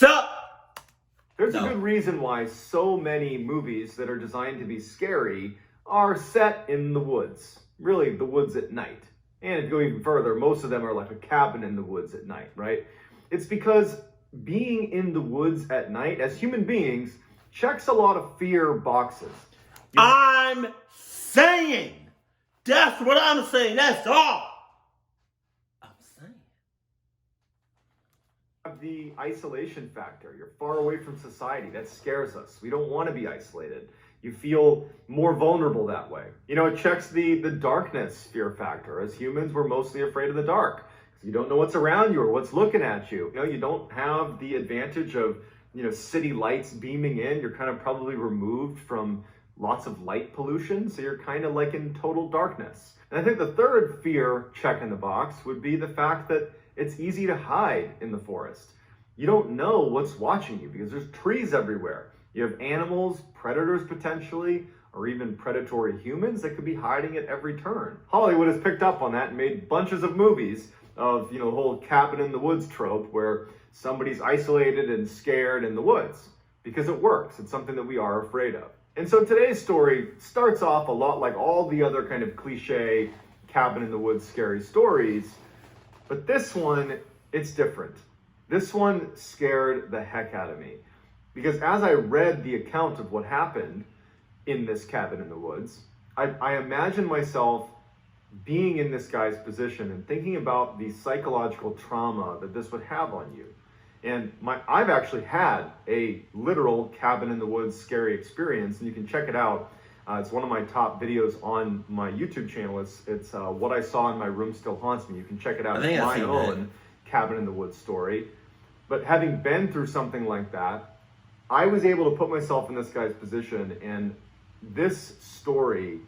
Stop! There's a good reason why so many movies that are designed to be scary are set in the woods. Really, the woods at night. And if you go even further, most of them are like a cabin in the woods at night, right? It's because being in the woods at night, as human beings, checks a lot of fear boxes. I'm saying. That's what I'm saying. That's all. I'm saying. The isolation factor. You're far away from society. That scares us. We don't want to be isolated. You feel more vulnerable that way. You know, it checks the darkness fear factor. As humans, we're mostly afraid of the dark. You don't know what's around you or what's looking at you. You know, you don't have the advantage of, city lights beaming in. You're kind of probably removed from lots of light pollution. So you're kind of like in total darkness. And I think the third fear check in the box would be the fact that it's easy to hide in the forest. You don't know what's watching you because there's trees everywhere. You have animals, predators potentially, or even predatory humans that could be hiding at every turn. Hollywood has picked up on that and made bunches of movies of, the whole cabin in the woods trope where somebody's isolated and scared in the woods because it works. It's something that we are afraid of. And so today's story starts off a lot like all the other kind of cliche cabin in the woods scary stories. But this one, it's different. This one scared the heck out of me. Because as I read the account of what happened in this cabin in the woods, I imagined myself being in this guy's position and thinking about the psychological trauma that this would have on you. And I've actually had a literal cabin in the woods scary experience, and you can check it out. It's one of my top videos on my YouTube channel. It's What I Saw in My Room Still Haunts Me. You can check it out. It's my own cabin in the woods story. But having been through something like that, I was able to put myself in this guy's position, and this story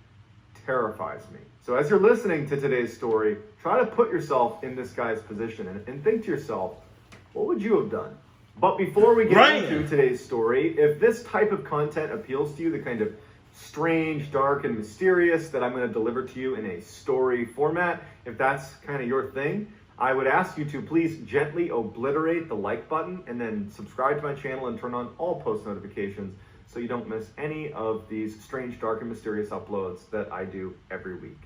terrifies me. So as you're listening to today's story, try to put yourself in this guy's position and think to yourself, what would you have done? But before we get into today's story, if this type of content appeals to you, the kind of strange, dark, and mysterious that I'm going to deliver to you in a story format, if that's kind of your thing, I would ask you to please gently obliterate the like button and then subscribe to my channel and turn on all post notifications so you don't miss any of these strange, dark, and mysterious uploads that I do every week.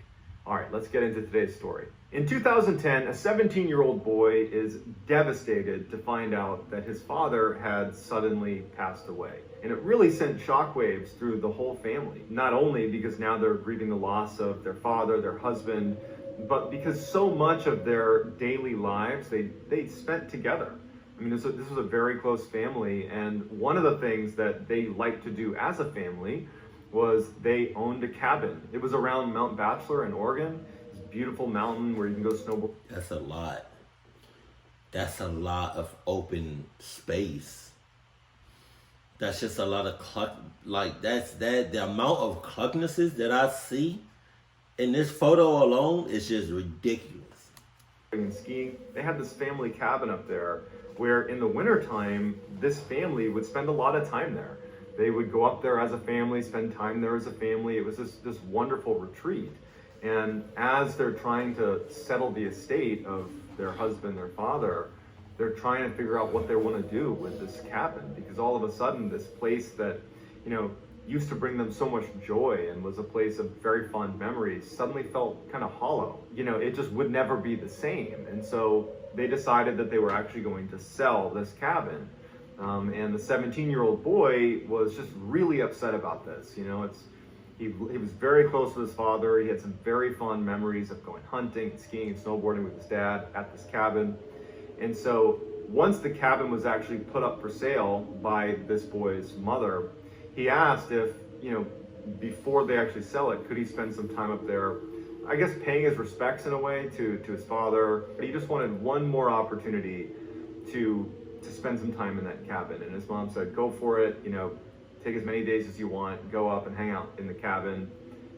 All right, let's get into today's story. In 2010, a 17-year-old boy is devastated to find out that his father had suddenly passed away. And it really sent shockwaves through the whole family. Not only because now they're grieving the loss of their father, their husband, but because so much of their daily lives they spent together. I mean, this was a very close family, and one of the things that they liked to do as a family was they owned a cabin. It was around Mount Bachelor in Oregon. It's a beautiful mountain where you can go snowboard. That's a lot. That's a lot of open space. That's just a lot of the amount of clucknesses that I see in this photo alone is just ridiculous. And skiing, they had this family cabin up there where in the wintertime, this family would spend a lot of time there. They would go up there as a family, spend time there as a family. It was this wonderful retreat. And as they're trying to settle the estate of their husband, their father, they're trying to figure out what they want to do with this cabin, because all of a sudden this place that, used to bring them so much joy and was a place of very fond memories suddenly felt kind of hollow. It just would never be the same. And so they decided that they were actually going to sell this cabin. And the 17-year-old boy was just really upset about this. He was very close to his father. He had some very fond memories of going hunting, skiing, and snowboarding with his dad at this cabin. And so once the cabin was actually put up for sale by this boy's mother, he asked if, before they actually sell it, could he spend some time up there, I guess paying his respects in a way to his father. But he just wanted one more opportunity to spend some time in that cabin. And his mom said, go for it, take as many days as you want, go up and hang out in the cabin.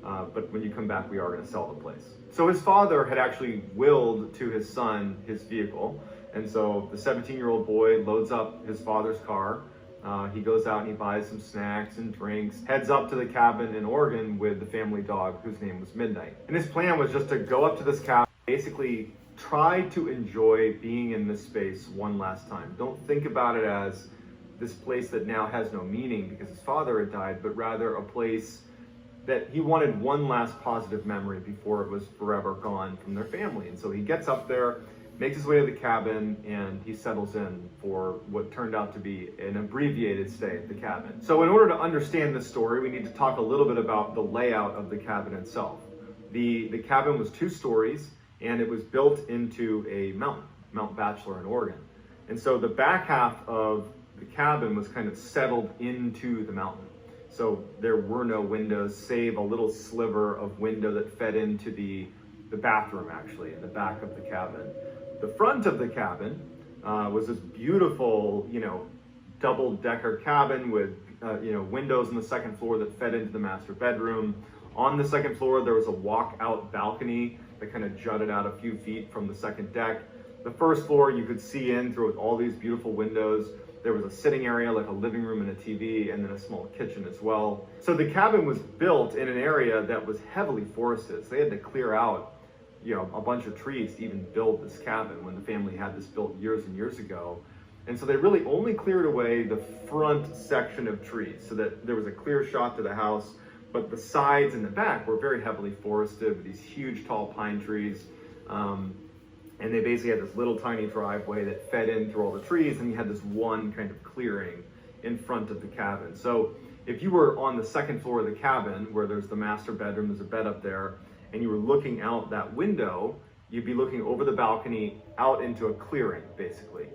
But when you come back, we are going to sell the place. So his father had actually willed to his son his vehicle. And so the 17-year-old boy loads up his father's car. He goes out and he buys some snacks and drinks, heads up to the cabin in Oregon with the family dog whose name was Midnight. And his plan was just to go up to this cabin, basically try to enjoy being in this space one last time. Don't think about it as this place that now has no meaning because his father had died, but rather a place that he wanted one last positive memory before it was forever gone from their family. And so he gets up there, makes his way to the cabin, and he settles in for what turned out to be an abbreviated stay at the cabin. So in order to understand this story, we need to talk a little bit about the layout of the cabin itself. The cabin was 2 stories, and it was built into a mountain, Mount Bachelor in Oregon. And so the back half of the cabin was kind of settled into the mountain. So there were no windows, save a little sliver of window that fed into the bathroom, actually, in the back of the cabin. The front of the cabin was this beautiful, double-decker cabin with, windows on the second floor that fed into the master bedroom. On the second floor, there was a walk-out balcony that kind of jutted out a few feet from the second deck. The first floor, you could see in through all these beautiful windows. There was a sitting area, like a living room and a TV, and then a small kitchen as well. So the cabin was built in an area that was heavily forested. So they had to clear out, a bunch of trees to even build this cabin when the family had this built years and years ago. And so they really only cleared away the front section of trees so that there was a clear shot to the house, but the sides and the back were very heavily forested with these huge tall pine trees. And they basically had this little tiny driveway that fed in through all the trees, and you had this one kind of clearing in front of the cabin. So if you were on the second floor of the cabin, where there's the master bedroom, there's a bed up there, and you were looking out that window, you'd be looking over the balcony out into a clearing, basically.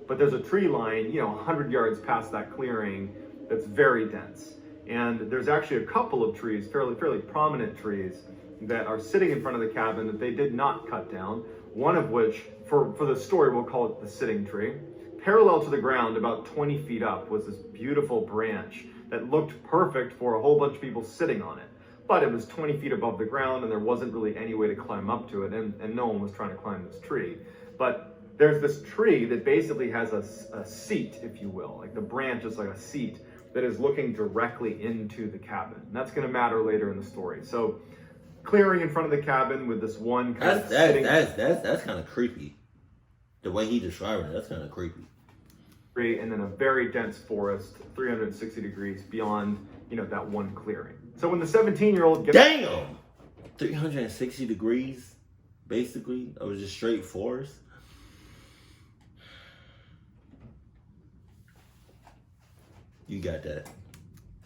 But there's a tree line, 100 yards past that clearing that's very dense. And there's actually a couple of trees, fairly prominent trees, that are sitting in front of the cabin that they did not cut down. One of which, for the story, we'll call it the sitting tree. Parallel to the ground, about 20 feet up, was this beautiful branch that looked perfect for a whole bunch of people sitting on it. But it was 20 feet above the ground, and there wasn't really any way to climb up to it, and no one was trying to climb this tree. But there's this tree that basically has a seat, if you will. Like the branch is like a seat that is looking directly into the cabin. And that's going to matter later in the story. So clearing in front of the cabin with this one kind of sitting... That's kind of creepy. The way he described it, that's kind of creepy. And then a very dense forest, 360 degrees beyond, that one clearing. So when the 17-year-old gets... Damn! 360 degrees, basically. It was just straight forest. You got that.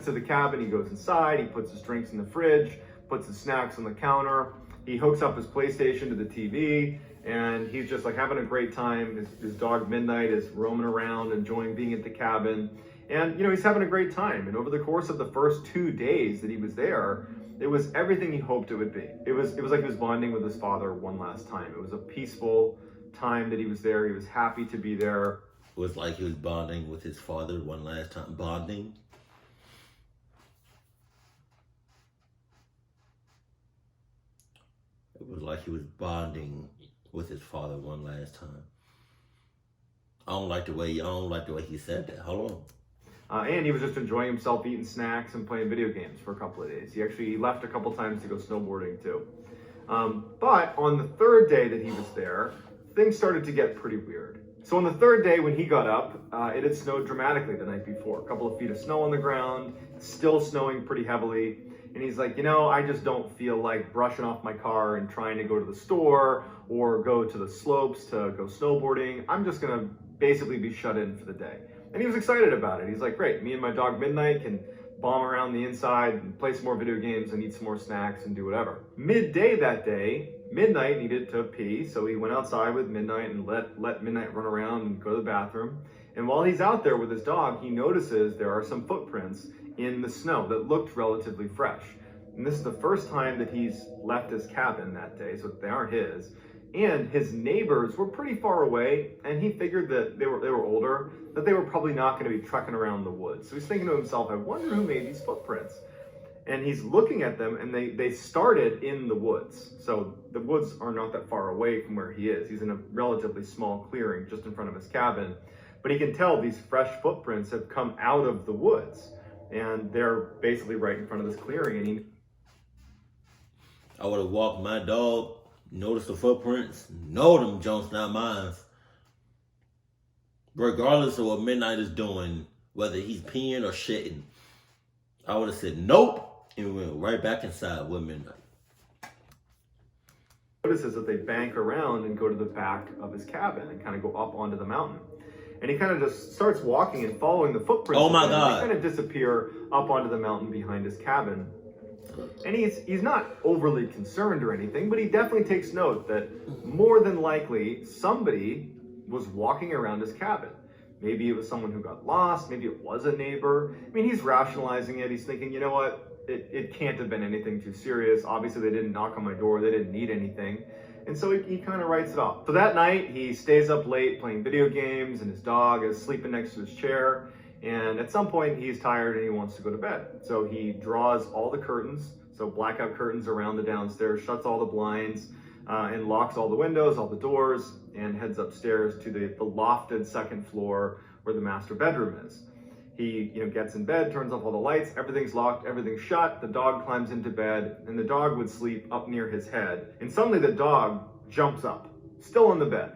To the cabin, he goes inside, he puts his drinks in the fridge, puts his snacks on the counter, he hooks up his PlayStation to the TV, and he's just like having a great time. His dog Midnight is roaming around, enjoying being at the cabin, and he's having a great time. And over the course of the first 2 days that he was there, it was everything he hoped it would be. It was like he was bonding with his father one last time. It was a peaceful time that he was there. He was happy to be there. It was like he was bonding with his father one last time. Bonding. It was like he was bonding with his father one last time. I don't like the way he said that. Hold on. And he was just enjoying himself, eating snacks and playing video games for a couple of days. He actually left a couple times to go snowboarding too. But on the third day that he was there, things started to get pretty weird. So on the third day when he got up, it had snowed dramatically the night before. A couple of feet of snow on the ground, still snowing pretty heavily. And he's like, I just don't feel like brushing off my car and trying to go to the store or go to the slopes to go snowboarding. I'm just going to basically be shut in for the day. And he was excited about it. He's like, great, me and my dog Midnight can bomb around the inside and play some more video games and eat some more snacks and do whatever. Midday that day, Midnight needed to pee, so he went outside with Midnight and let Midnight run around and go to the bathroom. And while he's out there with his dog, he notices there are some footprints in the snow that looked relatively fresh. And this is the first time that he's left his cabin that day, so they aren't his. And his neighbors were pretty far away, and he figured that they were older, that they were probably not going to be trekking around the woods. So he's thinking to himself, I wonder who made these footprints. And he's looking at them, and they started in the woods. So the woods are not that far away from where he is. He's in a relatively small clearing just in front of his cabin. But he can tell these fresh footprints have come out of the woods. And they're basically right in front of this clearing. And I would have walked my dog Notice the footprints? No, them Jones not mine. Regardless of what Midnight is doing, whether he's peeing or shitting, I would have said nope and went right back inside with Midnight. Notices that they bank around and go to the back of his cabin and kind of go up onto the mountain. And he kind of just starts walking and following the footprints. Oh my God. They kind of disappear up onto the mountain behind his cabin. And he's not overly concerned or anything, but he definitely takes note that more than likely somebody was walking around his cabin. Maybe it was someone who got lost. Maybe it was a neighbor. I mean, he's rationalizing it. He's thinking, you know what? It can't have been anything too serious. Obviously, they didn't knock on my door. They didn't need anything. And so he kind of writes it off. So that night, he stays up late playing video games, and his dog is sleeping next to his chair. And at some point, he's tired and he wants to go to bed. So he draws all the curtains, so blackout curtains around the downstairs, shuts all the blinds, and locks all the windows, all the doors, and heads upstairs to the lofted second floor where the master bedroom is. He gets in bed, turns off all the lights, everything's locked, everything's shut, the dog climbs into bed, and the dog would sleep up near his head. And suddenly the dog jumps up, still on the bed,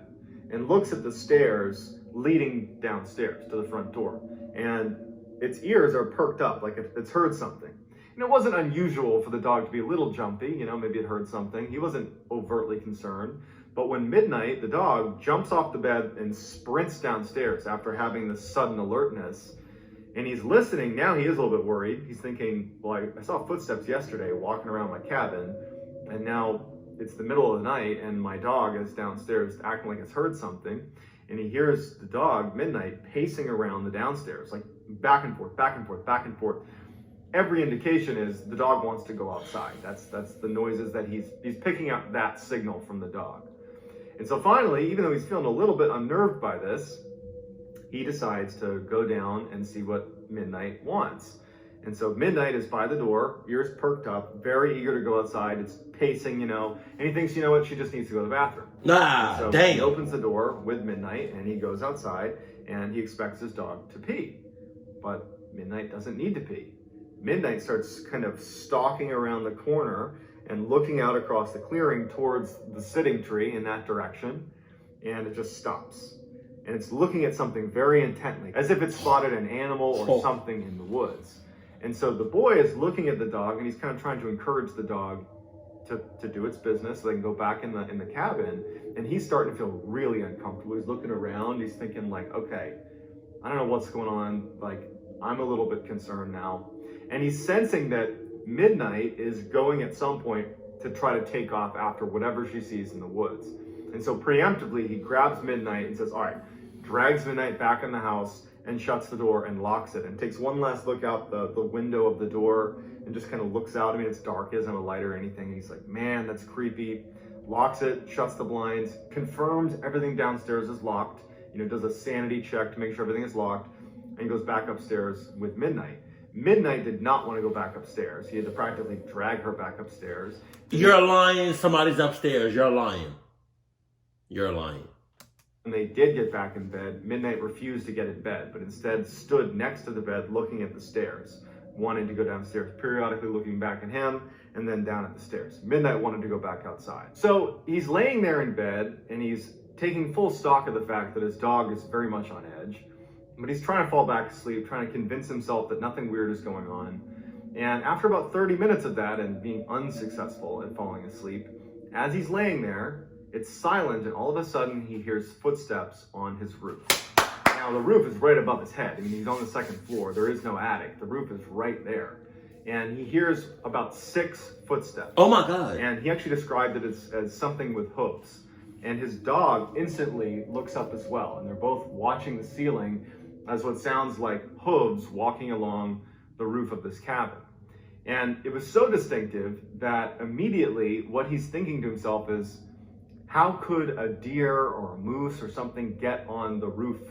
and looks at the stairs leading downstairs to the front door. And its ears are perked up, like it's heard something. And it wasn't unusual for the dog to be a little jumpy, maybe it heard something. He wasn't overtly concerned. But when Midnight, the dog, jumps off the bed and sprints downstairs after having this sudden alertness, and he's listening, now he is a little bit worried. He's thinking, well, I saw footsteps yesterday walking around my cabin, and now it's the middle of the night, and my dog is downstairs acting like it's heard something. And he hears the dog, Midnight, pacing around the downstairs, like back and forth, back and forth, back and forth. Every indication is the dog wants to go outside. That's the noises that he's picking up that signal from the dog. And so finally, even though he's feeling a little bit unnerved by this, he decides to go down and see what Midnight wants. And so Midnight is by the door, ears perked up, very eager to go outside. It's pacing, and he thinks, you know what, she just needs to go to the bathroom. So dang. He opens the door with Midnight and he goes outside and he expects his dog to pee. But Midnight doesn't need to pee. Midnight starts kind of stalking around the corner and looking out across the clearing towards the sitting tree in that direction, and it just stops. And it's looking at something very intently, as if it spotted an animal or something in the woods. And so the boy is looking at the dog, and he's kind of trying to encourage the dog to do its business so they can go back in the cabin. And he's starting to feel really uncomfortable. He's looking around. He's thinking like, okay, I don't know what's going on. Like, I'm a little bit concerned now. And he's sensing that Midnight is going at some point to try to take off after whatever she sees in the woods. And so preemptively, he grabs Midnight and says, all right, drags Midnight back in the house and shuts the door and locks it and takes one last look out the window of the door and just kind of looks out. I mean, it's dark, he doesn't have a light or anything. And he's like, man, that's creepy. Locks it, shuts the blinds, confirms everything downstairs is locked, does a sanity check to make sure everything is locked, and goes back upstairs with Midnight. Midnight did not want to go back upstairs. He had to practically drag her back upstairs. You're lying. Somebody's upstairs. You're lying. You're lying. When they did get back in bed, Midnight refused to get in bed, but instead stood next to the bed looking at the stairs, wanting to go downstairs, periodically looking back at him and then down at the stairs. Midnight wanted to go back outside. So he's laying there in bed and he's taking full stock of the fact that his dog is very much on edge. But he's trying to fall back asleep, trying to convince himself that nothing weird is going on. And after about 30 minutes of that and being unsuccessful at falling asleep, as he's laying there, it's silent, and all of a sudden he hears footsteps on his roof. Now the roof is right above his head. I mean, he's on the second floor. There is no attic. The roof is right there. And he hears about 6 footsteps. Oh my God. And he actually described it as something with hooves. And his dog instantly looks up as well. And they're both watching the ceiling as what sounds like hooves walking along the roof of this cabin. And it was so distinctive that immediately what he's thinking to himself is, how could a deer or a moose or something get on the roof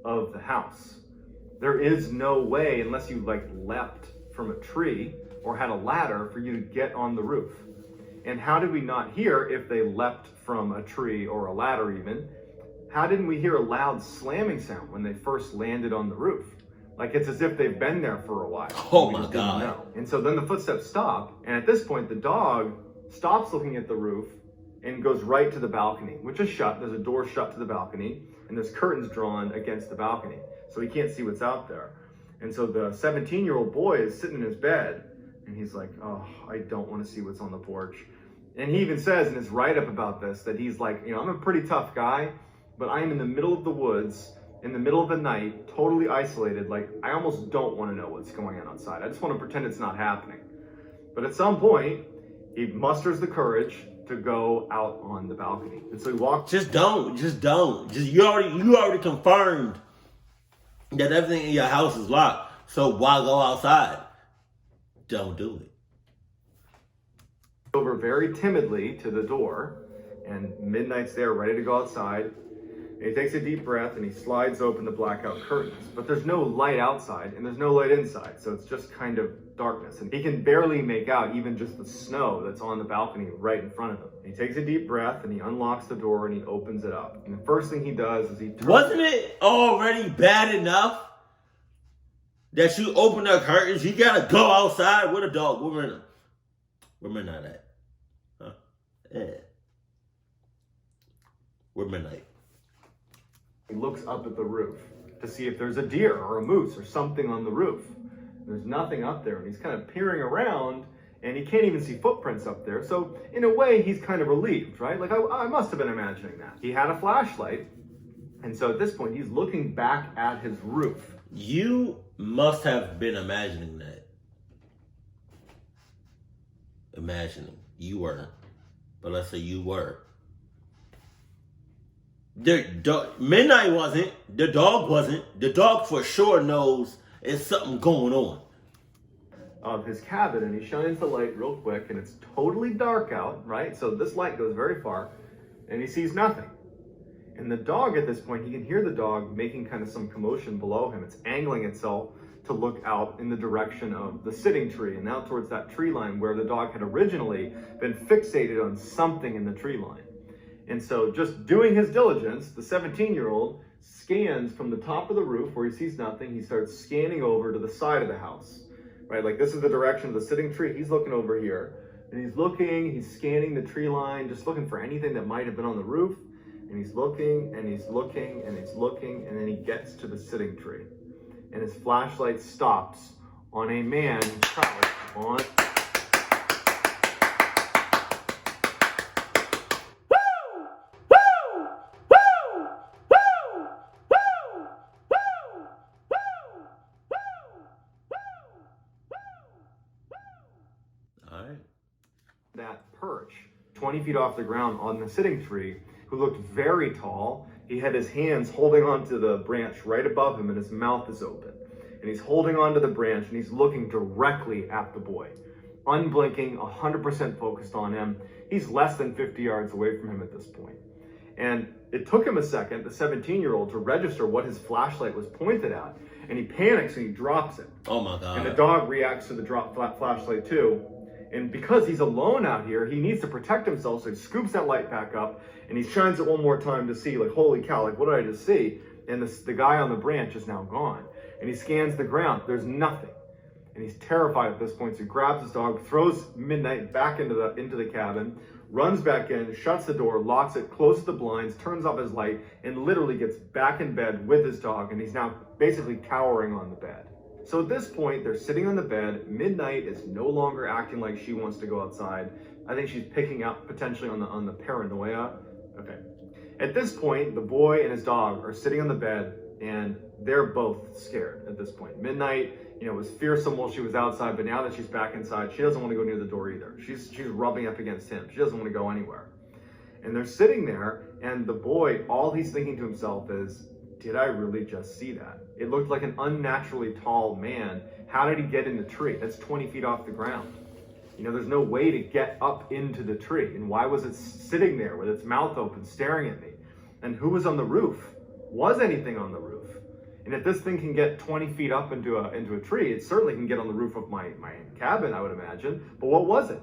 of the house? There is no way, unless you leapt from a tree or had a ladder, for you to get on the roof. And how did we not hear, if they leapt from a tree or a ladder even, how didn't we hear a loud slamming sound when they first landed on the roof? Like, it's as if they've been there for a while. Oh my God. And so then the footsteps stop, and at this point the dog stops looking at the roof, and goes right to the balcony, which is shut. There's a door shut to the balcony, and there's curtains drawn against the balcony, so he can't see what's out there. And so the 17-year-old boy is sitting in his bed, and he's like, oh, I don't want to see what's on the porch. And he even says in his write-up about this that he's like, I'm a pretty tough guy, but I am in the middle of the woods, in the middle of the night, totally isolated. Like, I almost don't want to know what's going on outside. I just want to pretend it's not happening. But at some point, he musters the courage to go out on the balcony. And so he walks. Just don't. You already confirmed that everything in your house is locked. So why go outside? Don't do it. Over very timidly to the door, and Midnight's there ready to go outside. And he takes a deep breath and he slides open the blackout curtains. But there's no light outside and there's no light inside, so it's just kind of darkness. And he can barely make out even just the snow that's on the balcony right in front of him. And he takes a deep breath and he unlocks the door and he opens it up. And the first thing he does is he turns. Wasn't it already bad enough that you open the curtains? You gotta go outside with a dog. Where Midnight at? Huh? Yeah. Where Midnight? He looks up at the roof to see if there's a deer or a moose or something on the roof. There's nothing up there, and he's kind of peering around, and he can't even see footprints up there. So in a way, he's kind of relieved, right? Like, I must have been imagining that. He had a flashlight, and so at this point, he's looking back at his roof. You must have been imagining that. Imagining. You were. But let's say you were. Midnight wasn't. The dog wasn't. The dog for sure knows there's something going on. Of his cabin, and he shines the light real quick, and it's totally dark out, right? So this light goes very far, and he sees nothing. And the dog at this point, he can hear the dog making kind of some commotion below him. It's angling itself to look out in the direction of the sitting tree and out towards that tree line where the dog had originally been fixated on something in the tree line. And so just doing his diligence, the 17-year-old scans from the top of the roof where he sees nothing. He starts scanning over to the side of the house, right? Like this is the direction of the sitting tree. He's looking over here and he's scanning the tree line, just looking for anything that might have been on the roof. And he's looking and he's looking and he's looking, and then he gets to the sitting tree. And his flashlight stops on a man crouched on. That perch 20 feet off the ground on the sitting tree, who looked very tall. He had his hands holding onto the branch right above him, and his mouth is open. And he's holding onto the branch, and he's looking directly at the boy. Unblinking, 100% focused on him. He's less than 50 yards away from him at this point. And it took him a second, the 17-year-old, to register what his flashlight was pointed at. And he panics and he drops it. Oh my God. And the dog reacts to the drop flashlight too. And because he's alone out here, he needs to protect himself, so he scoops that light back up, and he shines it one more time to see, like, holy cow, like, what did I just see? And the guy on the branch is now gone. And he scans the ground. There's nothing. And he's terrified at this point, so he grabs his dog, throws Midnight back into the cabin, runs back in, shuts the door, locks it, closes the blinds, turns off his light, and literally gets back in bed with his dog, and he's now basically cowering on the bed. So at this point, they're sitting on the bed. Midnight is no longer acting like she wants to go outside. I think she's picking up potentially on the paranoia. Okay. At this point, the boy and his dog are sitting on the bed, and they're both scared at this point. Midnight, was fearsome while she was outside, but now that she's back inside, she doesn't want to go near the door either. She's rubbing up against him. She doesn't want to go anywhere. And they're sitting there, and the boy, all he's thinking to himself is, did I really just see that? It looked like an unnaturally tall man. How did he get in the tree? That's 20 feet off the ground. There's no way to get up into the tree. And why was it sitting there with its mouth open, staring at me? And who was on the roof? Was anything on the roof? And if this thing can get 20 feet up into a tree, it certainly can get on the roof of my cabin, I would imagine. But what was it?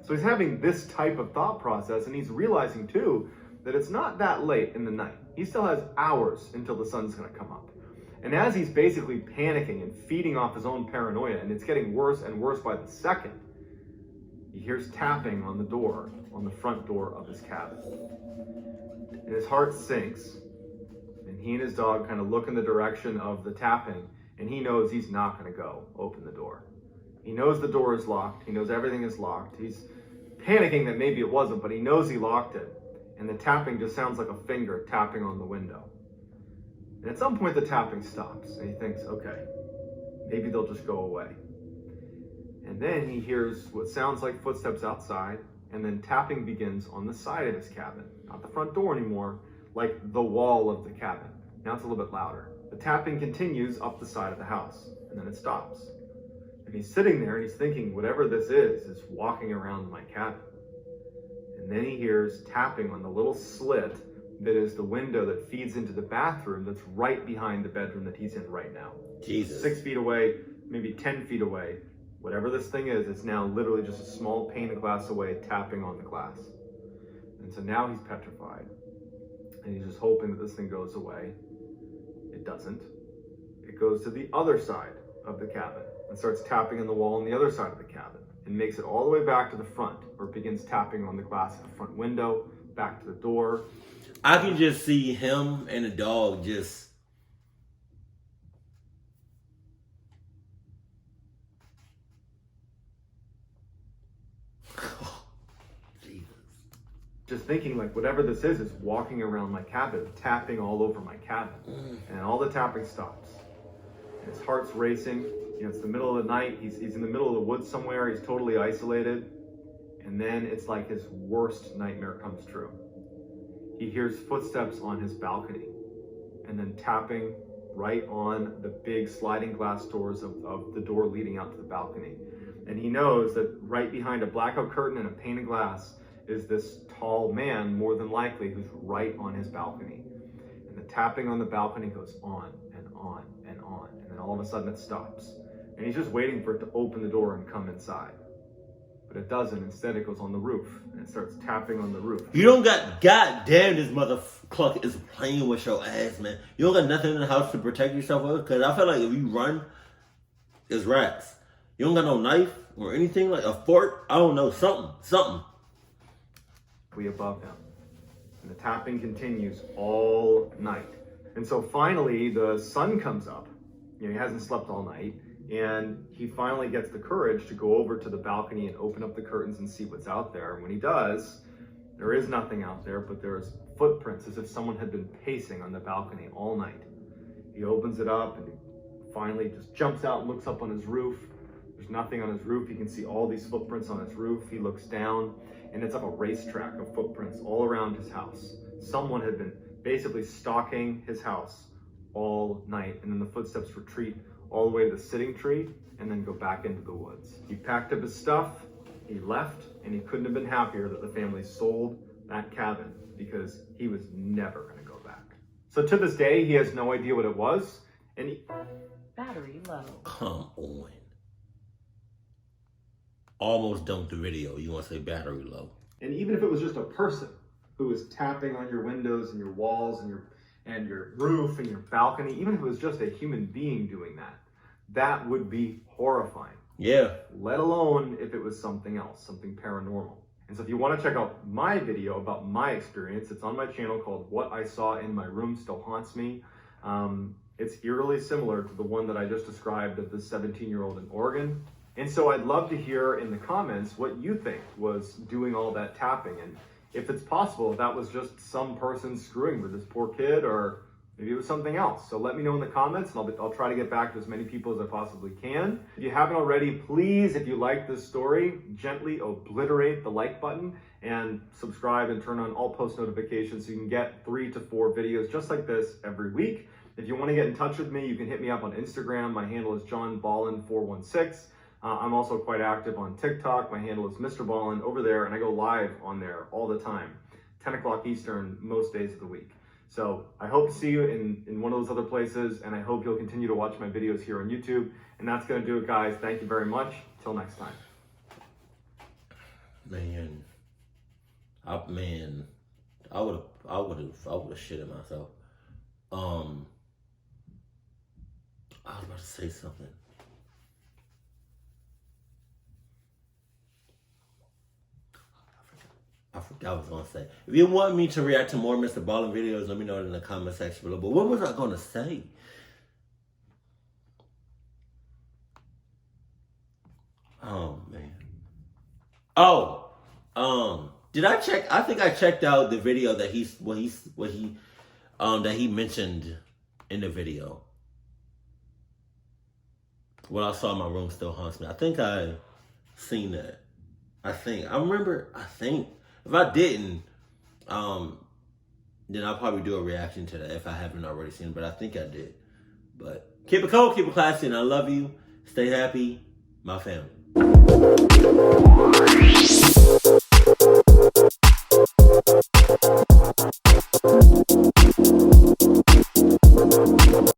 So he's having this type of thought process, and he's realizing too that it's not that late in the night. He still has hours until the sun's going to come up. And as he's basically panicking and feeding off his own paranoia, and it's getting worse and worse by the second, he hears tapping on the door, on the front door of his cabin. And his heart sinks. And he and his dog kind of look in the direction of the tapping, and he knows he's not going to go open the door. He knows the door is locked. He knows everything is locked. He's panicking that maybe it wasn't, but he knows he locked it. And the tapping just sounds like a finger tapping on the window. And at some point the tapping stops, and he thinks, okay, maybe they'll just go away. And then he hears what sounds like footsteps outside, and then tapping begins on the side of his cabin. Not the front door anymore, like the wall of the cabin. Now it's a little bit louder. The tapping continues up the side of the house, and then it stops. And he's sitting there and he's thinking, whatever this is walking around my cabin. And then he hears tapping on the little slit that is the window that feeds into the bathroom that's right behind the bedroom that he's in right now. Jesus. 6 feet away, maybe 10 feet away. Whatever this thing is, it's now literally just a small pane of glass away, tapping on the glass. And so now he's petrified. And he's just hoping that this thing goes away. It doesn't. It goes to the other side of the cabin and starts tapping on the wall on the other side of the cabin and makes it all the way back to the front, where it begins tapping on the glass of the front window, back to the door. I can just see him and the dog just... Just thinking, like, whatever this is walking around my cabin, tapping all over my cabin. And all the tapping stops. And his heart's racing. You know, it's the middle of the night. He's in the middle of the woods somewhere. He's totally isolated. And then it's like his worst nightmare comes true. He hears footsteps on his balcony, and then tapping right on the big sliding glass doors of the door leading out to the balcony. And he knows that right behind a blackout curtain and a pane of glass is this tall man, more than likely, who's right on his balcony. And the tapping on the balcony goes on and on and on, and then all of a sudden it stops. And he's just waiting for it to open the door and come inside. But it doesn't. Instead, it goes on the roof, and it starts tapping on the roof. You don't got... Goddamn, this motherfucker is playing with your ass, man. You don't got nothing in the house to protect yourself with? Because I feel like if you run, it's rats. You don't got no knife or anything, like a fork? I don't know, something. We above him. And the tapping continues all night. And so finally, the sun comes up. You know, he hasn't slept all night. And he finally gets the courage to go over to the balcony and open up the curtains and see what's out there. And when he does, there is nothing out there, but there's footprints as if someone had been pacing on the balcony all night. He opens it up and he finally just jumps out and looks up on his roof. There's nothing on his roof. He can see all these footprints on his roof. He looks down, and it's like a racetrack of footprints all around his house. Someone had been basically stalking his house all night, and then the footsteps retreat all the way to the sitting tree and then go back into the woods. He packed up his stuff, he left, and he couldn't have been happier that the family sold that cabin, because he was never going to go back. So to this day, he has no idea what it was, and he... Battery low. Come on. Almost dumped the video. You want to say battery low. And even if it was just a person who was tapping on your windows and your walls and your roof and your balcony, even if it was just a human being doing that, that would be horrifying. Yeah. Let alone if it was something else, something paranormal. And so if you want to check out my video about my experience, it's on my channel called What I Saw in My Room Still Haunts Me. It's eerily similar to the one that I just described of the 17-year-old in Oregon. And so I'd love to hear in the comments what you think was doing all that tapping, and if it's possible, if that was just some person screwing with this poor kid, or maybe it was something else. So let me know in the comments, and I'll try to get back to as many people as I possibly can. If you haven't already, please, if you like this story, gently obliterate the like button and subscribe and turn on all post notifications so you can get 3 to 4 videos just like this every week. If you want to get in touch with me, you can hit me up on Instagram. My handle is JohnBallen416. I'm also quite active on TikTok. My handle is MrBallen over there, and I go live on there all the time, 10 o'clock Eastern, most days of the week. So I hope to see you in one of those other places, and I hope you'll continue to watch my videos here on YouTube. And that's going to do it, guys. Thank you very much. Till next time. Man, I would have shitted myself. I was about to say something. forgot what I was gonna say. If you want me to react to more MrBallen videos, let me know in the comment section below. But what was I gonna say? Oh man. Oh, did I check? I think I checked out the video that he mentioned in the video. What I saw in my room still haunts me. I think I seen that. I think. If I didn't, then I'll probably do a reaction to that if I haven't already seen it. But I think I did. But keep it cold, keep it classy, and I love you. Stay happy, my family.